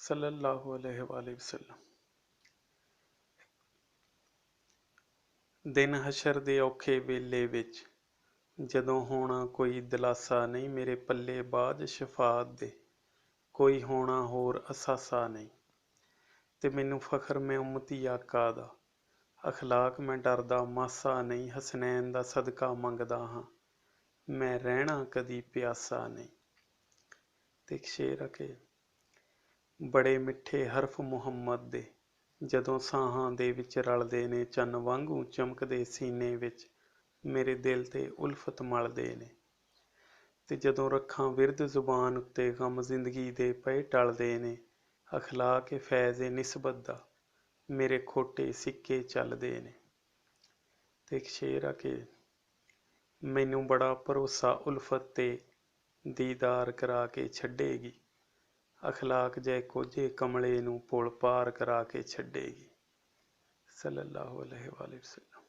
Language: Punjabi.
ਸੱਲੱਲਾਹੁ ਅਲੈਹਿ ਵਸੱਲਮ। ਦਿਨ ਹਸ਼ਰ ਦੇ ਔਖੇ ਵੇਲੇ ਵਿੱਚ ਜਦੋਂ ਹੋਣਾ ਕੋਈ ਦਿਲਾਸਾ ਨਹੀਂ, ਮੇਰੇ ਪੱਲੇ ਬਾਝ ਸ਼ਫਾਅਤ ਦੇ ਕੋਈ ਹੋਣਾ ਹੋਰ ਅਸਾਸਾ ਨਹੀਂ। ਤੇ ਮੈਨੂੰ ਫਖਰ ਮੈਂ ਉਮਤੀ ਆਕਾ ਦਾ, ਅਖਲਾਕ ਮੈਂ ਡਰਦਾ ਮਾਸਾ ਨਹੀਂ। ਹਸਨੈਨ ਦਾ ਸਦਕਾ ਮੰਗਦਾ ਹਾਂ, ਮੈਂ ਰਹਿਣਾ ਕਦੀ ਪਿਆਸਾ ਨਹੀਂ। ਤੇ ਇੱਕ ਸ਼ੇਰ ਆ ਕਿ ਬੜੇ ਮਿੱਠੇ ਹਰਫ ਮੁਹੰਮਦ ਦੇ ਜਦੋਂ ਸਾਹਾਂ ਦੇ ਵਿੱਚ ਰਲਦੇ ਨੇ, ਚੰਨ ਵਾਂਗੂ ਚਮਕਦੇ ਸੀਨੇ ਵਿੱਚ ਮੇਰੇ ਦਿਲ ਤੇ ਉਲਫਤ ਮਲਦੇ ਨੇ। ਤੇ ਜਦੋਂ ਰੱਖਾਂ ਵਿਰਦ ਜ਼ੁਬਾਨ ਉੱਤੇ ਗਮ ਜ਼ਿੰਦਗੀ ਦੇ ਪਏ ਟਲਦੇ ਨੇ, ਅਖਲਾਕ ਫੈਜ਼ ਨਿਸਬਤ ਦਾ ਮੇਰੇ ਖੋਟੇ ਸਿੱਕੇ ਚੱਲਦੇ ਨੇ। ਤੇ ਇੱਕ ਸ਼ੇਰ ਆ ਕਿ ਮੈਨੂੰ ਬੜਾ ਭਰੋਸਾ ਉਲਫਤ ਤੇ ਦੀਦਾਰ ਕਰਾ ਕੇ ਛੱਡੇਗੀ, ਅਖਲਾਕ ਜੈ ਕੋਝੇ ਕਮਲੇ ਨੂੰ ਪੁਲ ਪਾਰ ਕਰਾ ਕੇ ਛੱਡੇਗੀ। ਸੱਲੱਲਾਹੁ ਅਲੈਹਿ ਵਸੱਲਮ।